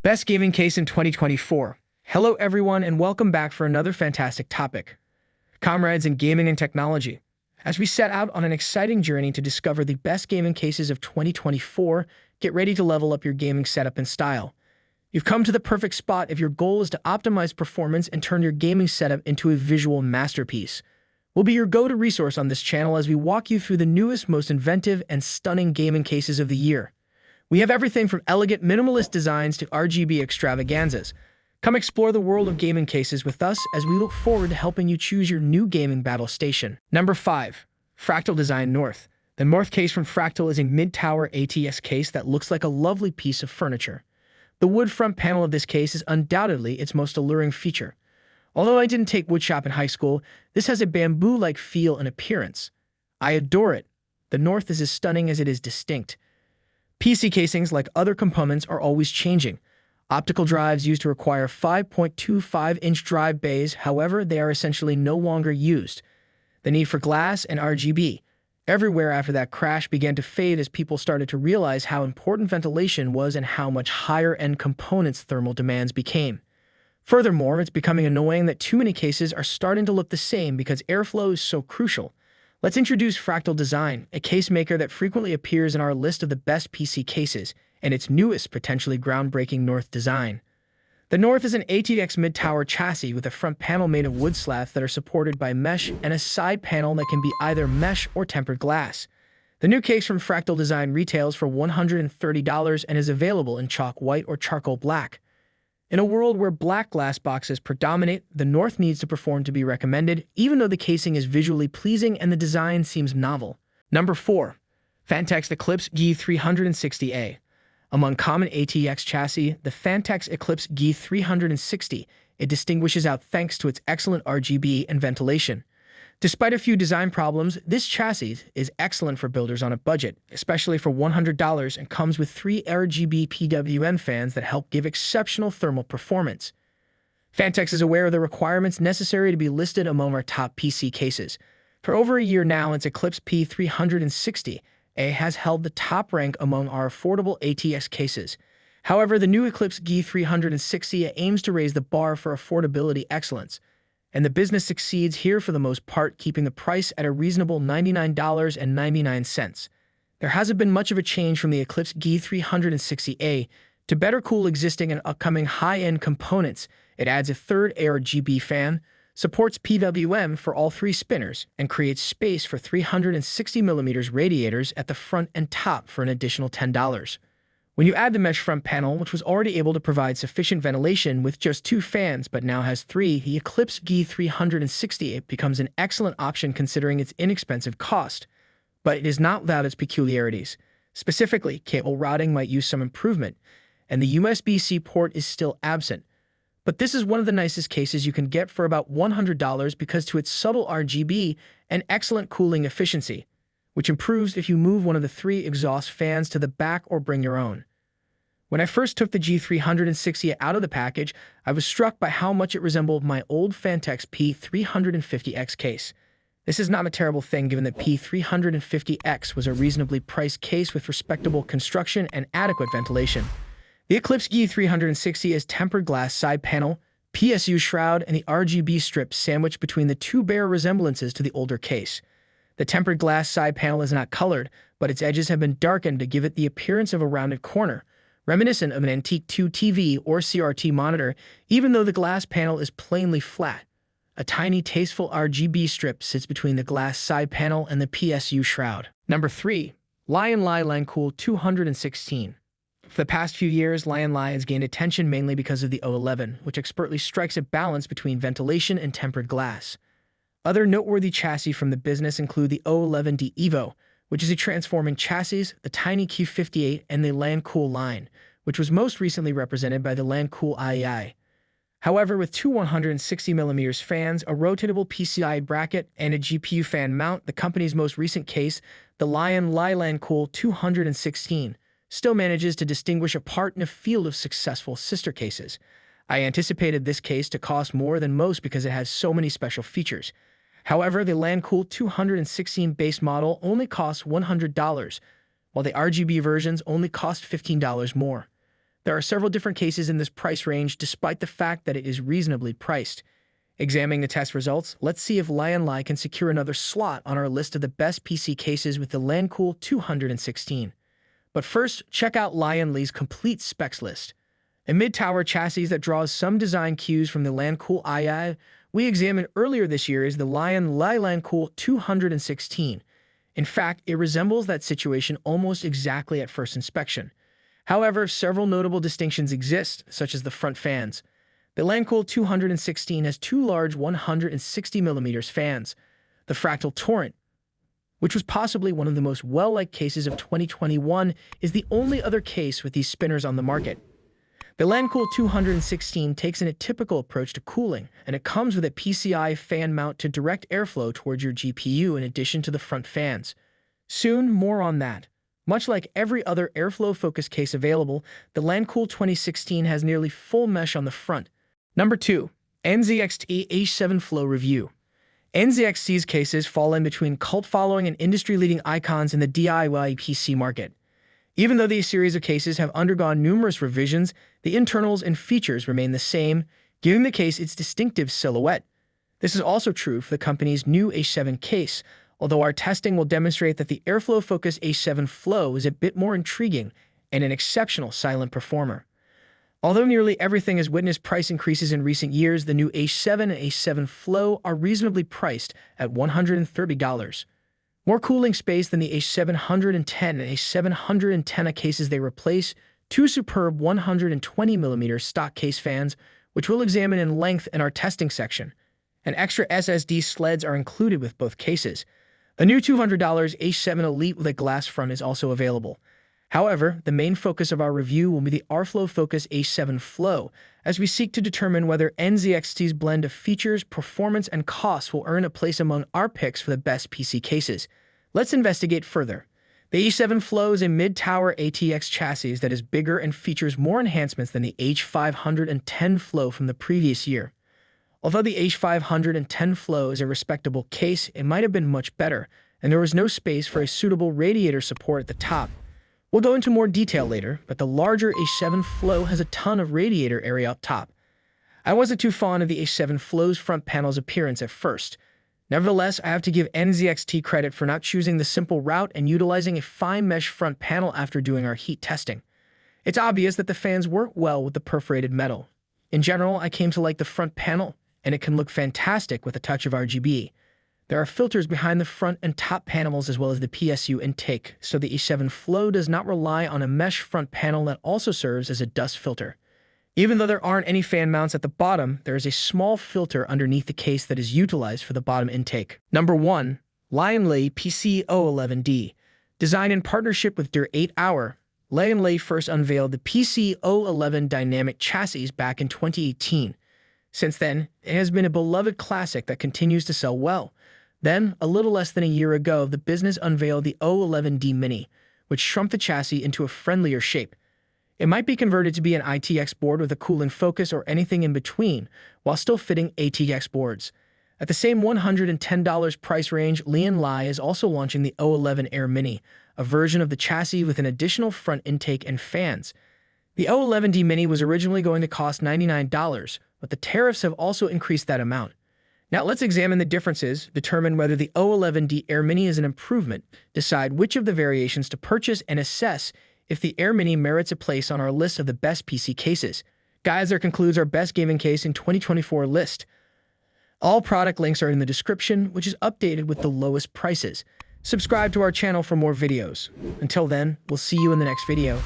Best gaming case in 2024. Hello everyone and welcome back for another fantastic topic. Comrades in gaming and technology. As we set out on an exciting journey to discover the best gaming cases of 2024, get ready to level up your gaming setup and style. You've come to the perfect spot if your goal is to optimize performance and turn your gaming setup into a visual masterpiece. We'll be your go-to resource on this channel as we walk you through the newest, most inventive, and stunning gaming cases of the year. We have everything from elegant minimalist designs to RGB extravaganzas. Come explore the world of gaming cases with us as we look forward to helping you choose your new gaming battle station. Number 5. Fractal Design North. The North case from Fractal is a mid-tower ATX case that looks like a lovely piece of furniture. The wood front panel of this case is undoubtedly its most alluring feature. Although I didn't take woodshop in high school, this has a bamboo-like feel and appearance. I adore it. The North is as stunning as it is distinct. PC casings, like other components, are always changing. Optical drives used to require 5.25-inch drive bays, however, they are essentially no longer used. The need for glass and RGB everywhere after that crash began to fade as people started to realize how important ventilation was and how much higher-end components thermal demands became. Furthermore, it's becoming annoying that too many cases are starting to look the same because airflow is so crucial. Let's introduce Fractal Design, a case maker that frequently appears in our list of the best PC cases, and its newest, potentially groundbreaking North design. The North is an ATX mid-tower chassis with a front panel made of wood slats that are supported by mesh and a side panel that can be either mesh or tempered glass. The new case from Fractal Design retails for $130 and is available in chalk white or charcoal black. In a world where black glass boxes predominate, the North needs to perform to be recommended, even though the casing is visually pleasing and the design seems novel. Number 4. Fantex Eclipse G360A. Among common ATX chassis, the Fantex Eclipse G360, it distinguishes out thanks to its excellent RGB and ventilation. Despite a few design problems, this chassis is excellent for builders on a budget, especially for $100, and comes with 3 RGB PWM fans that help give exceptional thermal performance. Fantex is aware of the requirements necessary to be listed among our top PC cases. For over a year now, its Eclipse P360A has held the top rank among our affordable ATX cases. However, the new Eclipse G360 aims to raise the bar for affordability excellence. And the business succeeds here for the most part, keeping the price at a reasonable $99.99. There hasn't been much of a change from the Eclipse G360A. To better cool existing and upcoming high-end components, it adds a third RGB fan, supports PWM for all 3 spinners, and creates space for 360mm radiators at the front and top for an additional $10. When you add the mesh front panel, which was already able to provide sufficient ventilation with just 2 fans but now has 3, the Eclipse G360 becomes an excellent option considering its inexpensive cost. But it is not without its peculiarities. Specifically, cable routing might use some improvement, and the USB-C port is still absent. But this is one of the nicest cases you can get for about $100 because to its subtle RGB and excellent cooling efficiency, which improves if you move one of the 3 exhaust fans to the back or bring your own. When I first took the G360 out of the package, I was struck by how much it resembled my old Fantex P350X case. This is not a terrible thing given that P350X was a reasonably priced case with respectable construction and adequate ventilation. The Eclipse G360 is tempered glass side panel, PSU shroud, and the RGB strip sandwiched between the 2 bear resemblances to the older case. The tempered glass side panel is not colored, but its edges have been darkened to give it the appearance of a rounded corner, reminiscent of an antique 2 TV or CRT monitor, even though the glass panel is plainly flat. A tiny, tasteful RGB strip sits between the glass side panel and the PSU shroud. Number 3. Lion Lai Lancool 216. For the past few years, Lion Lai has gained attention mainly because of the O11, which expertly strikes a balance between ventilation and tempered glass. Other noteworthy chassis from the business include the O11D Evo, which is a transforming chassis, the tiny Q58, and the Lancool line, which was most recently represented by the Lancool IEI. However, with 2 160mm fans, a rotatable PCI bracket, and a GPU fan mount, the company's most recent case, the Lion Lai Lancool 216, still manages to distinguish a part in a field of successful sister cases. I anticipated this case to cost more than most because it has so many special features. However, the Lancool 216 base model only costs $100, while the RGB versions only cost $15 more. There are several different cases in this price range despite the fact that it is reasonably priced. Examining the test results, let's see if Lion Lai can secure another slot on our list of the best PC cases with the Lancool 216. But first, check out Lion Lai's complete specs list. A mid-tower chassis that draws some design cues from the Lancool II we examined earlier this year is the Lion Lai Lancool 216. In fact, it resembles that situation almost exactly at first inspection. However, several notable distinctions exist, such as the front fans. The Lancool 216 has two large 160mm fans. The Fractal Torrent, which was possibly one of the most well-liked cases of 2021, is the only other case with these spinners on the market. The Lancool 216 takes an atypical approach to cooling, and it comes with a PCI fan mount to direct airflow towards your GPU in addition to the front fans. Soon, more on that. Much like every other airflow-focused case available, the Lancool 2016 has nearly full mesh on the front. Number 2. NZXT H7 Flow Review. NZXT's cases fall in between cult-following and industry-leading icons in the DIY PC market. Even though these series of cases have undergone numerous revisions, the internals and features remain the same, giving the case its distinctive silhouette. This is also true for the company's new H7 case, although our testing will demonstrate that the airflow-focused H7 Flow is a bit more intriguing and an exceptional silent performer. Although nearly everything has witnessed price increases in recent years, the new H7 and H7 Flow are reasonably priced at $130. More cooling space than the H710 and H710 cases they replace, two superb 120mm stock case fans, which we'll examine in length in our testing section. And extra SSD sleds are included with both cases. A new $200 H7 Elite with a glass front is also available. However, the main focus of our review will be the airflow-focused H7 Flow, as we seek to determine whether NZXT's blend of features, performance, and cost will earn a place among our picks for the best PC cases. Let's investigate further. The H7 Flow is a mid-tower RTX chassis that is bigger and features more enhancements than the H510 Flow from the previous year. Although the H510 Flow is a respectable case, it might have been much better, and there was no space for a suitable radiator support at the top. We'll go into more detail later, but the larger H7 Flow has a ton of radiator area up top. I wasn't too fond of the H7 Flow's front panel's appearance at first. Nevertheless, I have to give NZXT credit for not choosing the simple route and utilizing a fine mesh front panel after doing our heat testing. It's obvious that the fans work well with the perforated metal. In general, I came to like the front panel, and it can look fantastic with a touch of RGB. There are filters behind the front and top panels as well as the PSU intake, so the H7 Flow does not rely on a mesh front panel that also serves as a dust filter. Even though there aren't any fan mounts at the bottom, there is a small filter underneath the case that is utilized for the bottom intake. Number 1. Lion Lai PC011D. Designed in partnership with Der 8 Hour, Lion Lai first unveiled the PC011 dynamic chassis back in 2018. Since then, it has been a beloved classic that continues to sell well. Then, a little less than a year ago, the business unveiled the O11D Mini, which shrunk the chassis into a friendlier shape. It might be converted to be an ITX board with a cooling focus or anything in between, while still fitting ATX boards. At the same $110 price range, Lion Lai is also launching the O11 Air Mini, a version of the chassis with an additional front intake and fans. The O11D Mini was originally going to cost $99, but the tariffs have also increased that amount. Now let's examine the differences, determine whether the O11D Air Mini is an improvement, decide which of the variations to purchase, and assess if the Air Mini merits a place on our list of the best PC cases. Guys, that concludes our best gaming case in 2024 list. All product links are in the description, which is updated with the lowest prices. Subscribe to our channel for more videos. Until then, we'll see you in the next video.